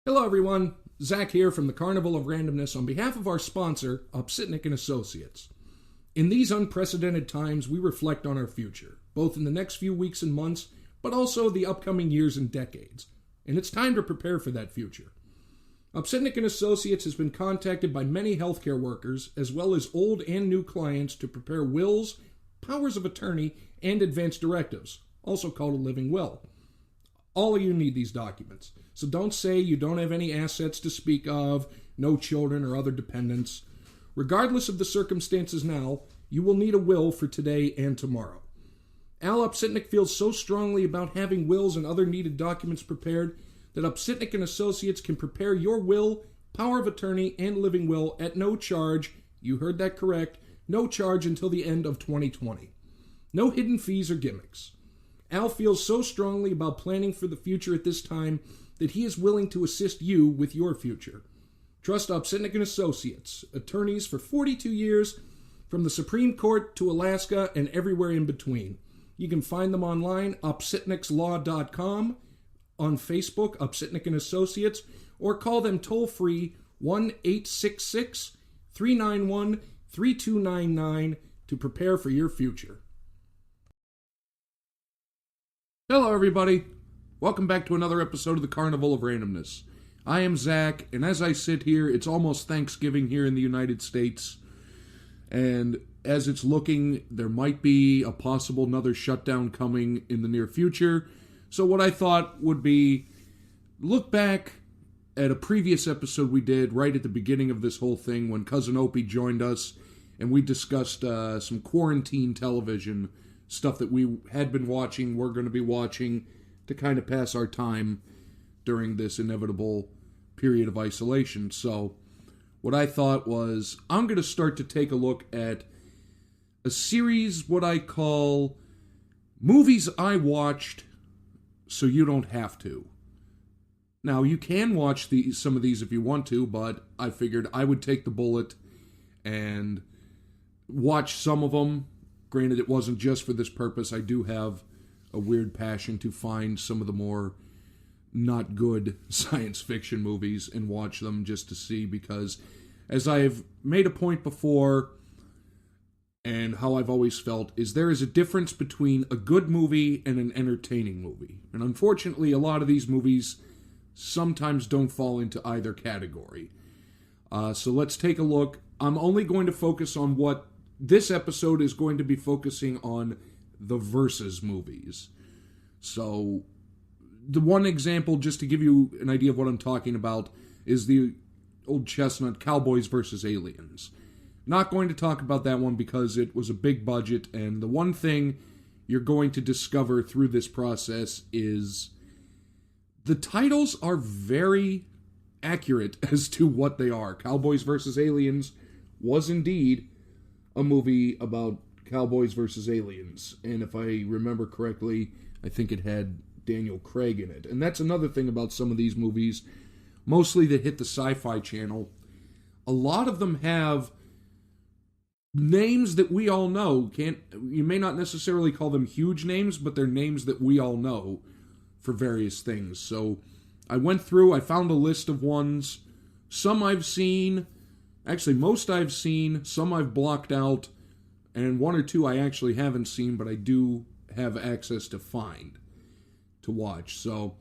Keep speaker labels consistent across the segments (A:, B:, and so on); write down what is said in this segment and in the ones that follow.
A: Hello everyone, Zach here from the Carnival of Randomness on behalf of our sponsor, Upsitnik & Associates. In these unprecedented times, we reflect on our future, both in the next few weeks and months, but also the upcoming years and decades. And it's time to prepare for that future. Upsitnik & Associates has been contacted by many healthcare workers, as well as old and new clients, to prepare wills, powers of attorney, and advance directives, also called a living will. All of you need these documents. So don't say you don't have any assets to speak of, no children or other dependents. Regardless of the circumstances now, you will need a will for today and tomorrow. Al Upsitnik feels so strongly about having wills and other needed documents prepared that Upsitnik & Associates can prepare your will, power of attorney, and living will at no charge. You heard that correct. No charge until the end of 2020. No hidden fees or gimmicks. Al feels so strongly about planning for the future at this time that he is willing to assist you with your future. Trust Upsitnik & Associates, attorneys for 42 years, from the Supreme Court to Alaska and everywhere in between. You can find them online, upsitnikslaw.com, on Facebook, Upsitnik & Associates, or call them toll-free 1-866-391-3299 to prepare for your future. Hello, everybody. Welcome back to another episode of the Carnival of Randomness. I am Zach, and as I sit here, it's almost Thanksgiving here in the United States, and as it's looking, there might be a possible another shutdown coming in the near future. So what I thought would be look back at a previous episode we did right at the beginning of this whole thing when Cousin Opie joined us, and we discussed some quarantine television stuff that we had been watching, we're going to be watching to kind of pass our time during this inevitable period of isolation. So what I thought was I'm going to start to take a look at a series, what I call movies I watched so you don't have to. Now, you can watch some of these if you want to, but I figured I would take the bullet and watch some of them. Granted, it wasn't just for this purpose. I do have a weird passion to find some of the more not good science fiction movies and watch them just to see, because as I've made a point before, and how I've always felt, is there is a difference between a good movie and an entertaining movie. And unfortunately, a lot of these movies sometimes don't fall into either category. So let's take a look. I'm only going to focus on what this episode is going to be focusing on, the versus movies. So, the one example, just to give you an idea of what I'm talking about, is the old chestnut Cowboys versus Aliens. Not going to talk about that one because it was a big budget, and the one thing you're going to discover through this process is the titles are very accurate as to what they are. Cowboys versus Aliens was indeed a movie about cowboys versus aliens, and if I remember correctly, I think it had Daniel Craig in it. And that's another thing about some of these movies, mostly that hit the Sci-Fi Channel. A lot of them have names that we all know. You may not necessarily call them huge names, but they're names that we all know for various things. So I went through, I found a list of ones. Some I've seen. Actually, most I've seen, some I've blocked out, and one or two I actually haven't seen, but I do have access to find, to watch. So,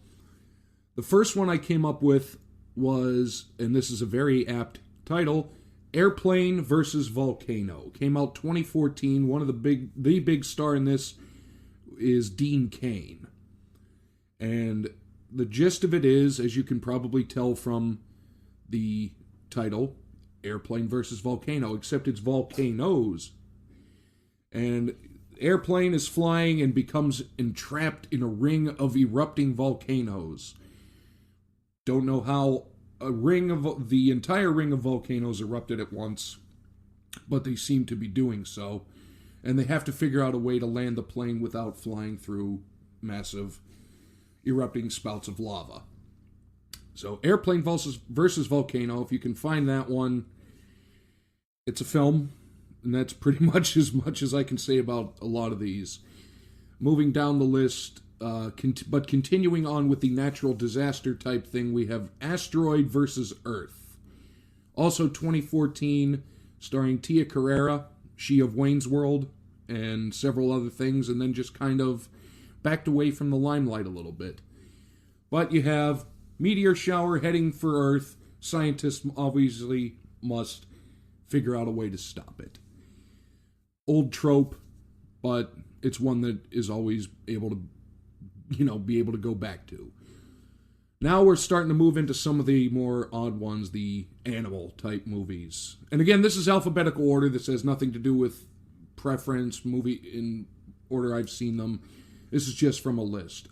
A: the first one I came up with was, and this is a very apt title, Airplane versus Volcano. Came out 2014. One of the big star in this is Dean Cain. And the gist of it is, as you can probably tell from the title, Airplane versus Volcano, except it's volcanoes. And airplane is flying and becomes entrapped in a ring of erupting volcanoes. Don't know how the entire ring of volcanoes erupted at once, but they seem to be doing so. And they have to figure out a way to land the plane without flying through massive erupting spouts of lava. So, Airplane versus Volcano, if you can find that one, it's a film, and that's pretty much as I can say about a lot of these. Moving down the list, But continuing on with the natural disaster type thing, we have Asteroid versus Earth. Also 2014, starring Tia Carrera, she of Wayne's World, and several other things, and then just kind of backed away from the limelight a little bit. But you have meteor shower heading for Earth. Scientists obviously must figure out a way to stop it. Old trope, but it's one that is always able to, be able to go back to. Now we're starting to move into some of the more odd ones, the animal-type movies. And again, this is alphabetical order. This has nothing to do with preference, movie in order I've seen them. This is just from a list.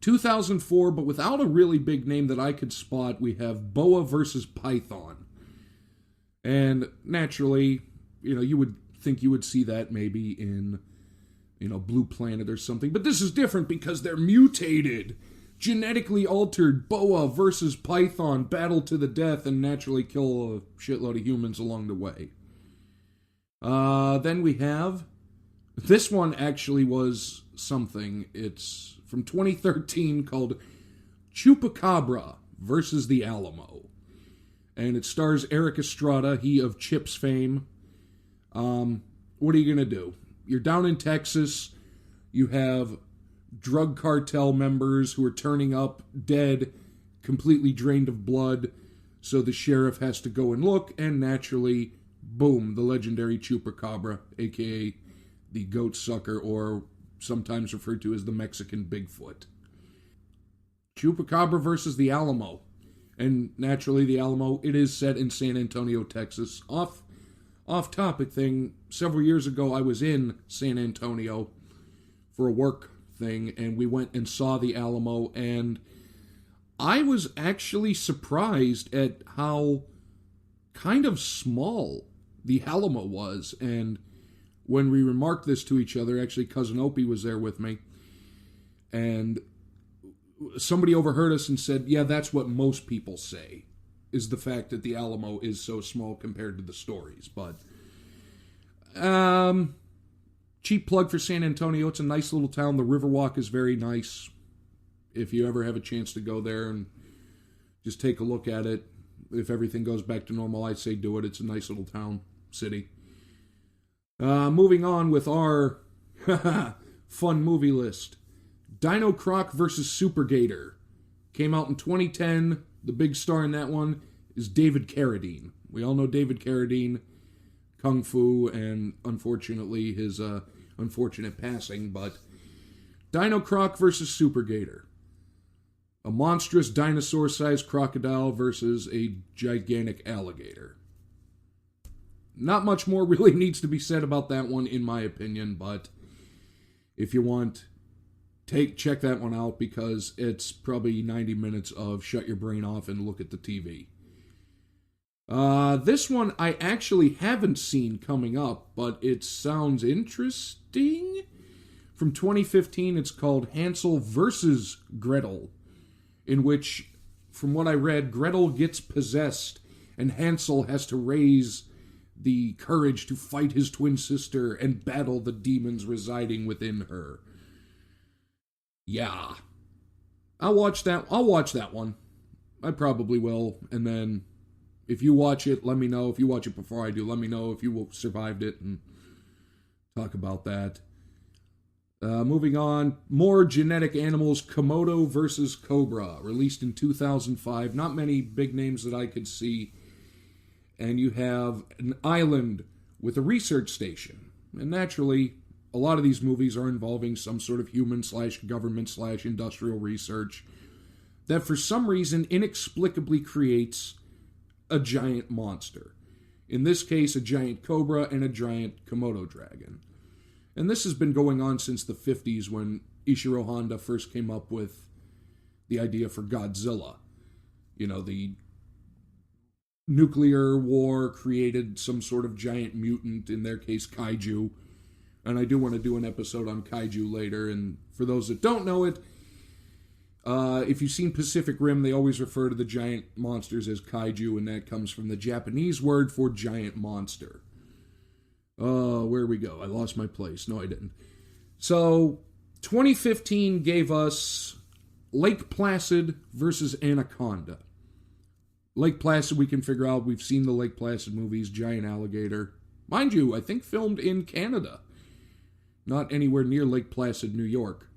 A: 2004, but without a really big name that I could spot, we have Boa versus Python. And naturally, you would think you would see that maybe in, Blue Planet or something. But this is different because they're mutated, genetically altered. Boa versus Python battle to the death and naturally kill a shitload of humans along the way. Then we have... This one actually was something. It's from 2013 called Chupacabra versus the Alamo. And it stars Eric Estrada, he of Chips fame. What are you going to do? You're down in Texas. You have drug cartel members who are turning up dead, completely drained of blood. So the sheriff has to go and look, and naturally, boom, the legendary Chupacabra, a.k.a. the goat sucker, or sometimes referred to as the Mexican Bigfoot. Chupacabra versus the Alamo. And naturally, the Alamo, it is set in San Antonio, Texas. Off-topic thing, several years ago, I was in San Antonio for a work thing, and we went and saw the Alamo, and I was actually surprised at how kind of small the Alamo was, and when we remarked this to each other, actually Cousin Opie was there with me, and somebody overheard us and said, yeah, that's what most people say, is the fact that the Alamo is so small compared to the stories. But cheap plug for San Antonio. It's a nice little town. The Riverwalk is very nice. If you ever have a chance to go there and just take a look at it, if everything goes back to normal, I'd say do it. It's a nice little town, city. Moving on with our fun movie list. Dino Croc versus Super Gator. Came out in 2010. The big star in that one is David Carradine. We all know David Carradine, Kung Fu, and unfortunately his unfortunate passing. But Dino Croc versus Super Gator. A monstrous dinosaur-sized crocodile versus a gigantic alligator. Not much more really needs to be said about that one, in my opinion, but if you want, check that one out, because it's probably 90 minutes of shut your brain off and look at the TV. This one I actually haven't seen coming up, but it sounds interesting. From 2015, it's called Hansel versus Gretel, in which, from what I read, Gretel gets possessed, and Hansel has to raise the courage to fight his twin sister and battle the demons residing within her. Yeah. I'll watch that one. I probably will. And then, if you watch it, let me know. If you watch it before I do, let me know if you survived it and talk about that. Moving on, more genetic animals, Komodo versus Cobra, released in 2005. Not many big names that I could see. And you have an island with a research station. And naturally, a lot of these movies are involving some sort of human/government/industrial research that for some reason inexplicably creates a giant monster. In this case, a giant cobra and a giant Komodo dragon. And this has been going on since the 50s, when Ishiro Honda first came up with the idea for Godzilla. The nuclear war created some sort of giant mutant, in their case, kaiju. And I do want to do an episode on kaiju later. And for those that don't know it, if you've seen Pacific Rim, they always refer to the giant monsters as kaiju, and that comes from the Japanese word for giant monster. Where we go? I lost my place. No, I didn't. So, 2015 gave us Lake Placid versus Anaconda. Lake Placid, we can figure out. We've seen the Lake Placid movies, giant alligator. Mind you, I think filmed in Canada. Not anywhere near Lake Placid, New York.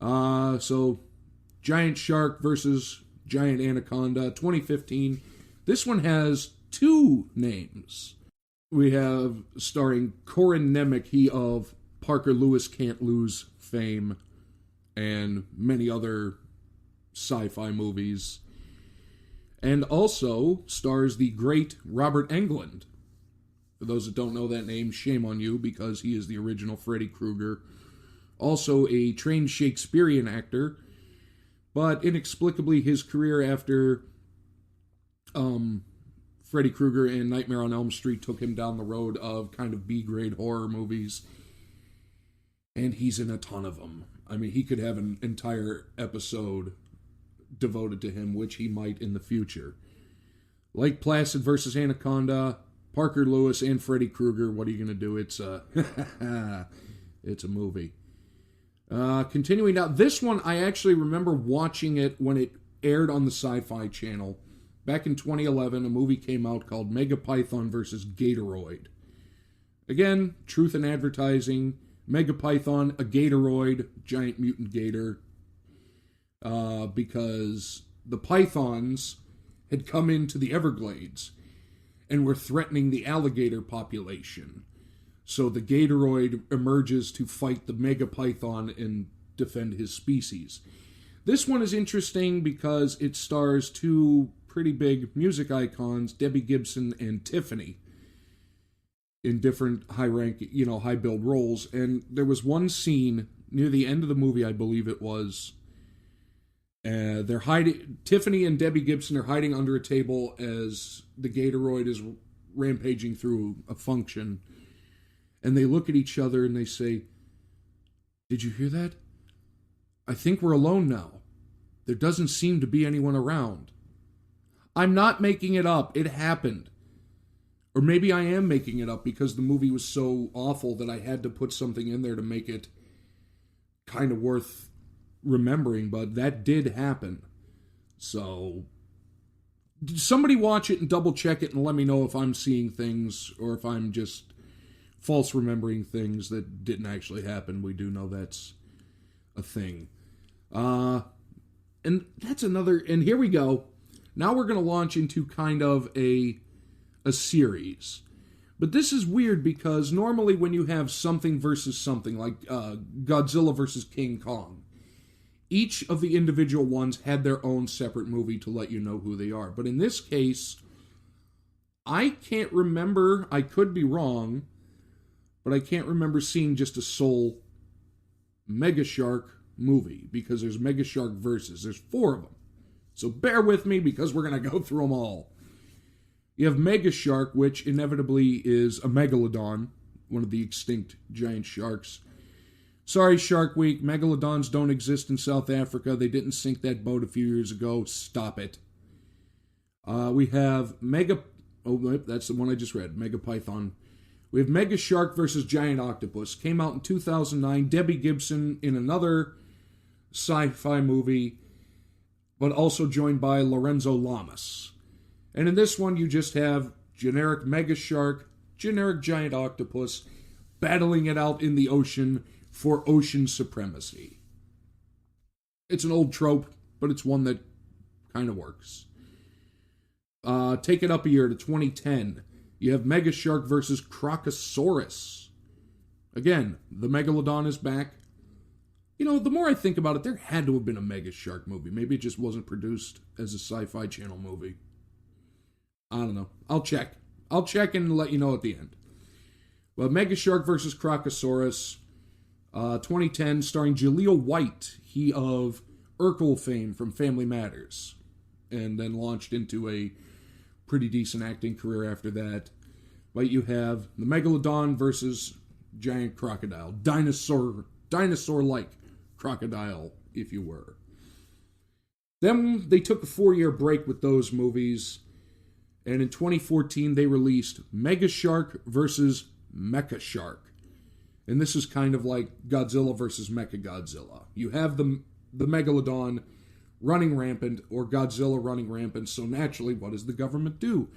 A: So, giant shark versus giant anaconda, 2015. This one has two names. We have starring Corin Nemec, he of Parker Lewis Can't Lose fame, and many other sci-fi movies. And also stars the great Robert Englund. For those that don't know that name, shame on you, because he is the original Freddy Krueger. Also a trained Shakespearean actor, but inexplicably his career after Freddy Krueger and Nightmare on Elm Street took him down the road of kind of B-grade horror movies. And he's in a ton of them. I mean, he could have an entire episode devoted to him, which he might in the future. Lake Placid versus Anaconda, Parker Lewis and Freddy Krueger. What are you going to do? It's a movie. Continuing now, this one I actually remember watching it when it aired on the Sci-Fi Channel. Back in 2011, a movie came out called Megapython versus Gatoroid. Again, truth in advertising. Megapython, a Gatoroid, giant mutant gator. Because the pythons had come into the Everglades and were threatening the alligator population. So the Gatoroid emerges to fight the Megapython and defend his species. This one is interesting because it stars two pretty big music icons, Debbie Gibson and Tiffany, in different high build roles. And there was one scene near the end of the movie, I believe it was. They're hiding. Tiffany and Debbie Gibson are hiding under a table as the Gatoroid is rampaging through a function. And they look at each other and they say, "Did you hear that? I think we're alone now. There doesn't seem to be anyone around." I'm not making it up. It happened. Or maybe I am making it up because the movie was so awful that I had to put something in there to make it kind of worth remembering, but that did happen. So, somebody watch it and double check it and let me know if I'm seeing things or if I'm just false remembering things that didn't actually happen. We do know that's a thing. And that's another, and here we go. Now we're going to launch into kind of a series. But this is weird because normally when you have something versus something, like Godzilla versus King Kong, each of the individual ones had their own separate movie to let you know who they are. But in this case, I can't remember, I could be wrong, but I can't remember seeing just a sole Mega Shark movie, because there's Mega Shark versus. There's 4 of them. So bear with me because we're going to go through them all. You have Mega Shark, which inevitably is a megalodon, one of the extinct giant sharks. Sorry, Shark Week, megalodons don't exist in South Africa. They didn't sink that boat a few years ago. Stop it. We have that's the one I just read, Megapython. We have Mega Shark versus Giant Octopus. Came out in 2009. Debbie Gibson in another sci-fi movie, but also joined by Lorenzo Lamas. And in this one, you just have generic Mega Shark, generic Giant Octopus, battling it out in the ocean for ocean supremacy. It's an old trope, but it's one that kind of works. Take it up a year to 2010. You have Mega Shark versus Crocosaurus. Again, the Megalodon is back. You know, the more I think about it, there had to have been a Mega Shark movie. Maybe it just wasn't produced as a Sci-Fi Channel movie. I don't know. I'll check. I'll check and let you know at the end. Well, Mega Shark versus Crocosaurus, 2010, starring Jaleel White, he of Urkel fame from Family Matters, and then launched into a pretty decent acting career after that. But you have the Megalodon versus giant crocodile, dinosaur-like crocodile, if you were. Then they took a 4-year break with those movies, and in 2014 they released Mega Shark versus Mecha Shark. And this is kind of like Godzilla versus Mechagodzilla. You have the Megalodon running rampant, or Godzilla running rampant, so naturally, what does the government do?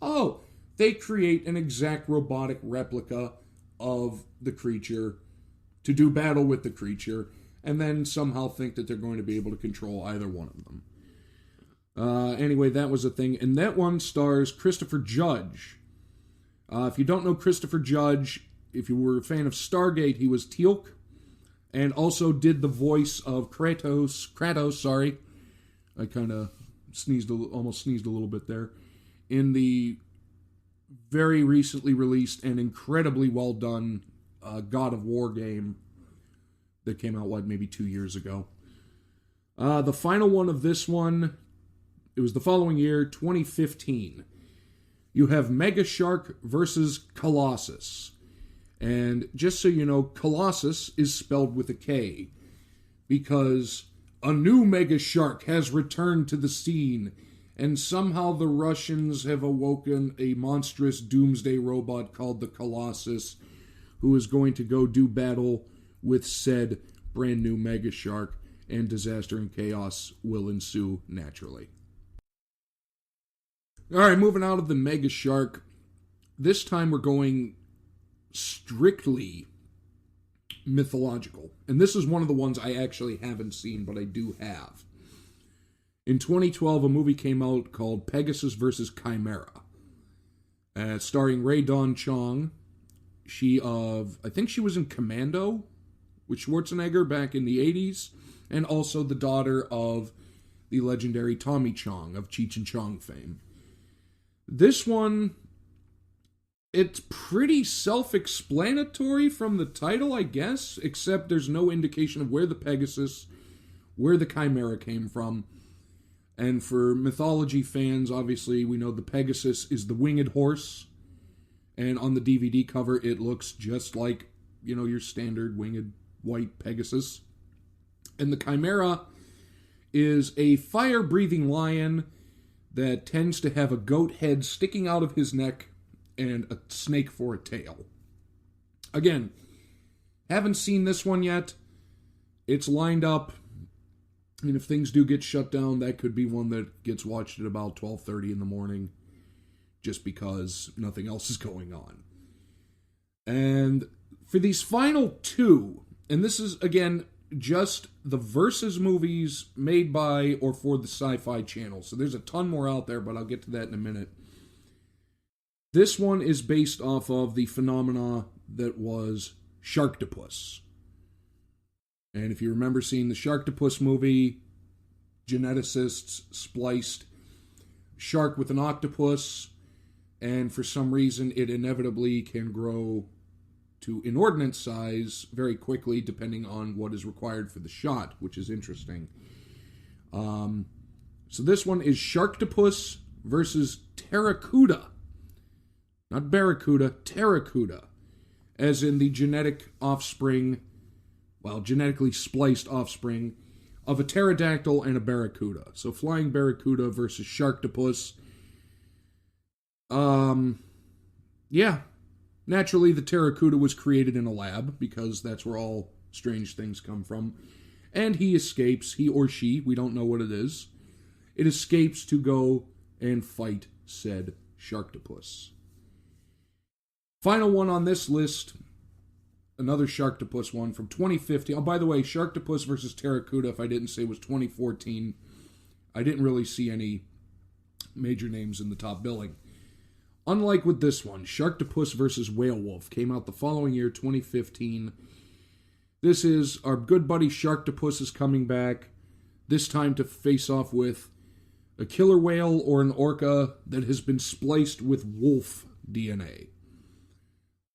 A: Oh, they create an exact robotic replica of the creature to do battle with the creature, and then somehow think that they're going to be able to control either one of them. Anyway, that was a thing. And that one stars Christopher Judge. If you don't know Christopher Judge, if you were a fan of Stargate, he was Teal'c, and also did the voice of Kratos, sorry. I kind of almost sneezed a little bit there. In the very recently released and incredibly well done God of War game that came out, maybe 2 years ago. The final one of this one, it was the following year, 2015. You have Mega Shark versus Colossus. And just so you know, Colossus is spelled with a K, because a new Mega Shark has returned to the scene, and somehow the Russians have awoken a monstrous doomsday robot called the Colossus, who is going to go do battle with said brand new Mega Shark, and disaster and chaos will ensue naturally. Alright, moving out of the Mega Shark, this time we're going strictly mythological. And this is one of the ones I actually haven't seen, but I do have. In 2012, a movie came out called Pegasus vs. Chimera, starring Rae Dawn Chong. I think she was in Commando with Schwarzenegger back in the 80s, and also the daughter of the legendary Tommy Chong of Cheech and Chong fame. This one, it's pretty self-explanatory from the title, I guess, except there's no indication of where the Chimera came from. And for mythology fans, obviously, we know the Pegasus is the winged horse, and on the DVD cover, it looks just like, your standard winged white Pegasus. And the Chimera is a fire-breathing lion that tends to have a goat head sticking out of his neck and a snake for a tail. Again, haven't seen this one yet. It's lined up, and if things do get shut down, that could be one that gets watched at about 12:30 in the morning, just because nothing else is going on. And for these final two, and this is, again, just the Versus movies made by or for the Sci-Fi Channel. So there's a ton more out there, but I'll get to that in a minute. This one is based off of the phenomena that was Sharktopus. And if you remember seeing the Sharktopus movie, geneticists spliced shark with an octopus, and for some reason it inevitably can grow to inordinate size very quickly, depending on what is required for the shot, which is interesting. So this one is Sharktopus versus Pteracuda. Not Barracuda, Pteracuda. As in the genetically spliced offspring of a pterodactyl and a barracuda. So flying barracuda versus Sharktopus. Yeah. Naturally, the Pteracuda was created in a lab, because that's where all strange things come from. And he or she, we don't know what it is. It escapes to go and fight said Sharktopus. Final one on this list, another Sharktopus one from 2015. Oh, by the way, Sharktopus versus Pteracuda, if I didn't say, was 2014. I didn't really see any major names in the top billing. Unlike with this one, Sharktopus vs. Whalewolf came out the following year, 2015. This is our good buddy Sharktopus is coming back, this time to face off with a killer whale or an orca that has been spliced with wolf DNA.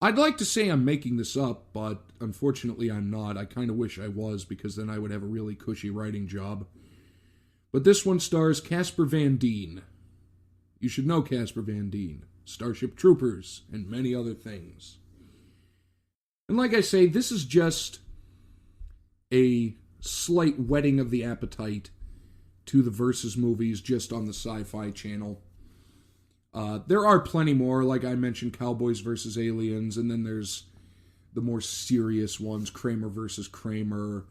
A: I'd like to say I'm making this up, but unfortunately I'm not. I kind of wish I was, because then I would have a really cushy writing job. But this one stars Casper Van Dien. You should know Casper Van Dien. Starship Troopers, and many other things. And like I say, this is just a slight whetting of the appetite to the Versus movies just on the Sci-Fi Channel. There are plenty more, like I mentioned, Cowboys versus Aliens, and then there's the more serious ones, Kramer versus Kramer.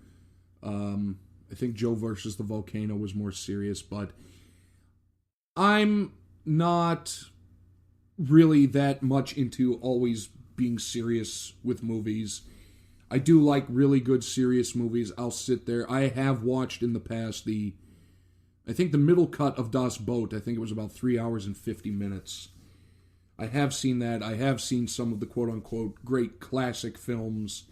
A: I think Joe versus the Volcano was more serious, but I'm not really that much into always being serious with movies. I do like really good serious movies. I'll sit there. I have watched in the past I think the middle cut of Das Boot. I think it was about 3 hours and 50 minutes. I have seen that. I have seen some of the quote-unquote great classic films.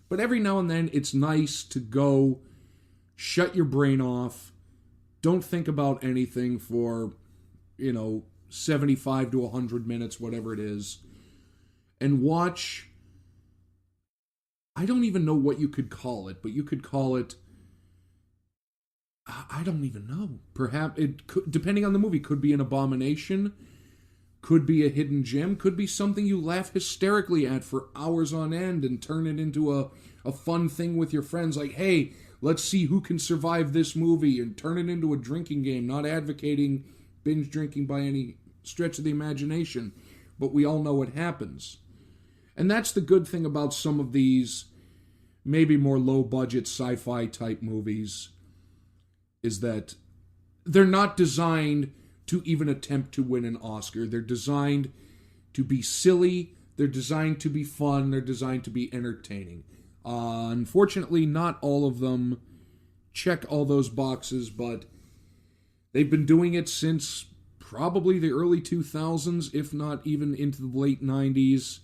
A: But every now and then, it's nice to go, shut your brain off, don't think about anything for, 75 to 100 minutes, whatever it is, and watch. I don't even know what you could call it, but you could call it, I don't even know. Perhaps, it could, depending on the movie, could be an abomination, could be a hidden gem, could be something you laugh hysterically at for hours on end and turn it into a fun thing with your friends, like, hey, let's see who can survive this movie, and turn it into a drinking game, not advocating binge drinking by any stretch of the imagination, but we all know what happens. And that's the good thing about some of these maybe more low-budget sci-fi type movies, is that they're not designed to even attempt to win an Oscar. They're designed to be silly, they're designed to be fun, they're designed to be entertaining. Unfortunately, not all of them check all those boxes, but they've been doing it since probably the early 2000s, if not even into the late 90s.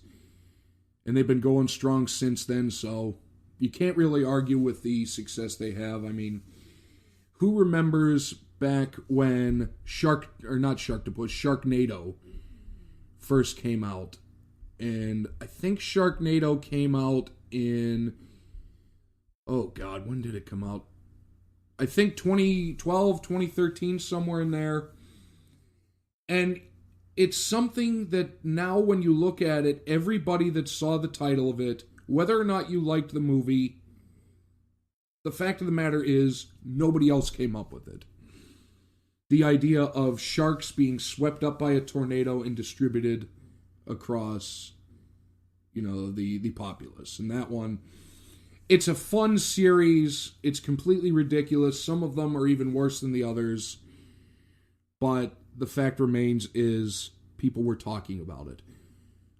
A: And they've been going strong since then, so you can't really argue with the success they have. I mean, who remembers back when Sharknado first came out? And I think Sharknado came out in, oh God, when did it come out? I think 2012, 2013, somewhere in there. And it's something that now when you look at it, everybody that saw the title of it, whether or not you liked the movie, the fact of the matter is nobody else came up with it. The idea of sharks being swept up by a tornado and distributed across, the populace. And that one, it's a fun series. It's completely ridiculous. Some of them are even worse than the others. But the fact remains is people were talking about it.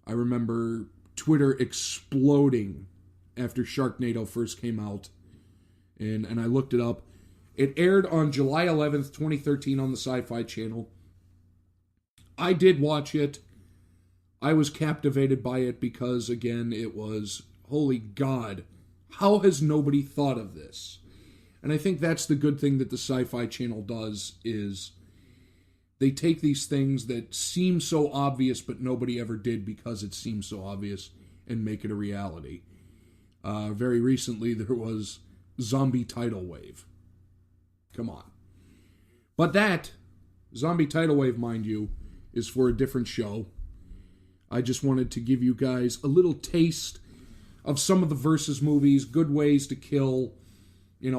A: I remember Twitter exploding after Sharknado first came out. And I looked it up. It aired on July 11th, 2013 on the Sci-Fi Channel. I did watch it. I was captivated by it because, again, it was, holy God, how has nobody thought of this? And I think that's the good thing that the Sci-Fi Channel does, is they take these things that seem so obvious but nobody ever did because it seems so obvious and make it a reality. Very recently there was Zombie Tidal Wave. Come on. But that, Zombie Tidal Wave, mind you, is for a different show. I just wanted to give you guys a little taste of some of the Versus movies, good ways to kill,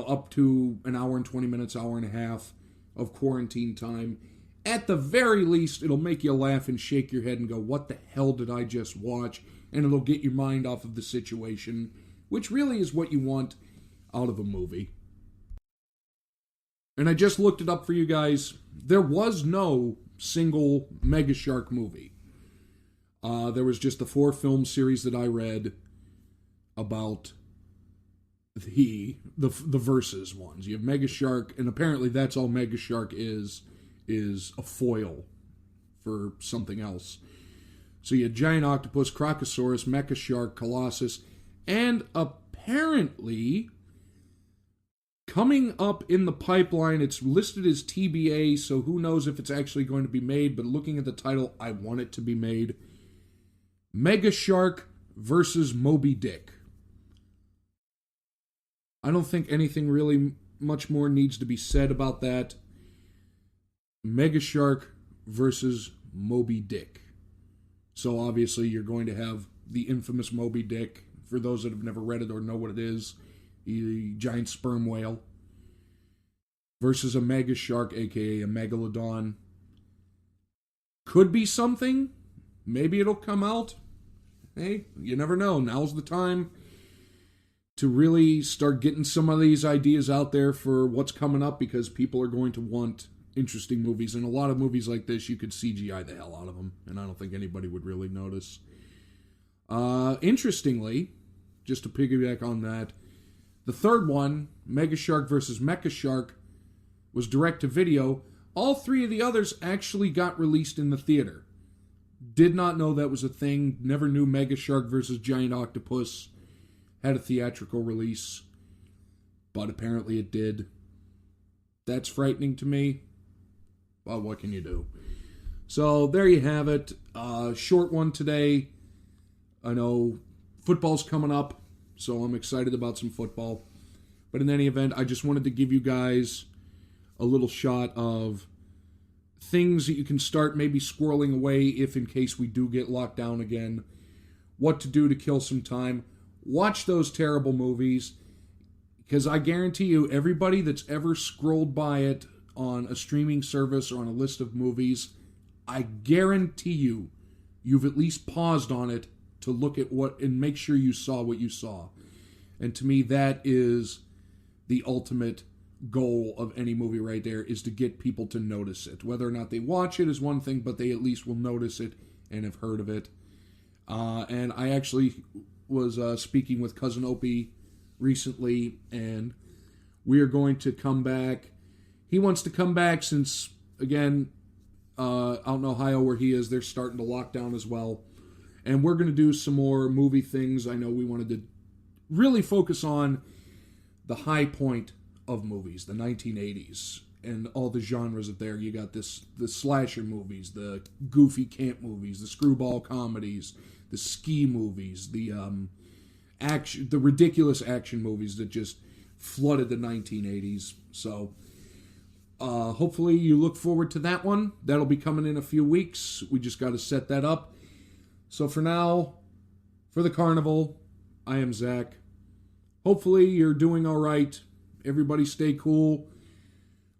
A: up to an hour and 20 minutes, hour and a half of quarantine time. At the very least, it'll make you laugh and shake your head and go, what the hell did I just watch? And it'll get your mind off of the situation, which really is what you want out of a movie. And I just looked it up for you guys. There was no single Mega Shark movie. There was just the 4 film series that I read about the Versus ones. You have Mega Shark, and apparently that's all Mega Shark is a foil for something else. So you had Giant Octopus, Crocosaurus, Mecha Shark, Colossus, and apparently coming up in the pipeline, it's listed as TBA, so who knows if it's actually going to be made, but looking at the title, I want it to be made. Mega Shark versus Moby Dick. I don't think anything really much more needs to be said about that. Mega Shark versus Moby Dick. So obviously you're going to have the infamous Moby Dick, for those that have never read it or know what it is, the giant sperm whale, versus a Mega Shark, aka a Megalodon. Could be something. Maybe it'll come out. hey, you never know. Now's the time to really start getting some of these ideas out there for what's coming up, because people are going to want interesting movies. And a lot of movies like this, you could CGI the hell out of them, and I don't think anybody would really notice. Interestingly, just to piggyback on that, the third one, Mega Shark vs. Mecha Shark, was direct-to-video. All three of the others actually got released in the theater. Did not know that was a thing. Never knew Mega Shark vs. Giant Octopus had a theatrical release. But apparently it did. That's frightening to me. Well, what can you do? So, there you have it. Short one today. I know football's coming up, so I'm excited about some football. But in any event, I just wanted to give you guys a little shot of things that you can start maybe squirreling away if in case we do get locked down again. What to do to kill some time. Watch those terrible movies, because I guarantee you, everybody that's ever scrolled by it on a streaming service or on a list of movies, I guarantee you, you've at least paused on it to look at what and make sure you saw what you saw. And to me, that is the ultimate goal of any movie right there, is to get people to notice it. Whether or not they watch it is one thing, but they at least will notice it and have heard of it. And I actually was speaking with Cousin Opie recently, and we are going to come back. He wants to come back since, again, out in Ohio where he is, they're starting to lock down as well. And we're going to do some more movie things. I know we wanted to really focus on the high point of movies, the 1980s, and all the genres of there. You got the slasher movies, the goofy camp movies, the screwball comedies, the ski movies, the ridiculous action movies that just flooded the 1980s. So hopefully you look forward to that one. That'll be coming in a few weeks. We just got to set that up. So for now, for the carnival, I am Zach. Hopefully you're doing all right. Everybody stay cool.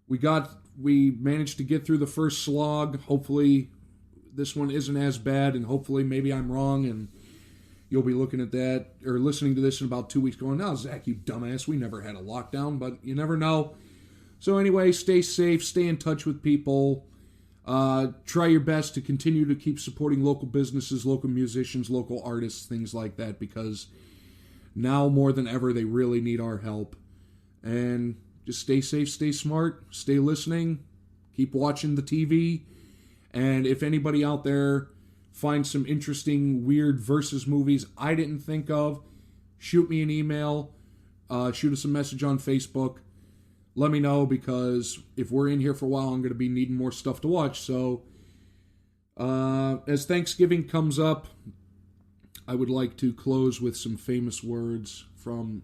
A: We managed to get through the first slog. Hopefully this one isn't as bad, and hopefully maybe I'm wrong, and you'll be looking at that or listening to this in about 2 weeks going, "No, Zach, you dumbass, we never had a lockdown," but you never know. So anyway, stay safe, stay in touch with people. Try your best to continue to keep supporting local businesses, local musicians, local artists, things like that, because now more than ever, they really need our help. And just stay safe, stay smart, stay listening, keep watching the TV. And if anybody out there finds some interesting, weird versus movies I didn't think of, shoot me an email, shoot us a message on Facebook. Let me know, because if we're in here for a while, I'm going to be needing more stuff to watch. So, as Thanksgiving comes up, I would like to close with some famous words from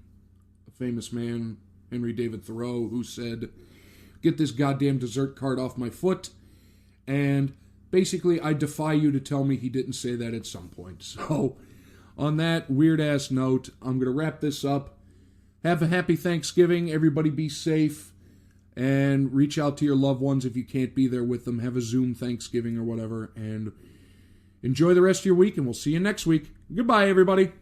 A: a famous man, Henry David Thoreau, who said, "Get this goddamn dessert cart off my foot." And basically, I defy you to tell me he didn't say that at some point. So, on that weird-ass note, I'm going to wrap this up. Have a happy Thanksgiving. Everybody be safe. And reach out to your loved ones if you can't be there with them. Have a Zoom Thanksgiving or whatever. And enjoy the rest of your week, and we'll see you next week. Goodbye, everybody.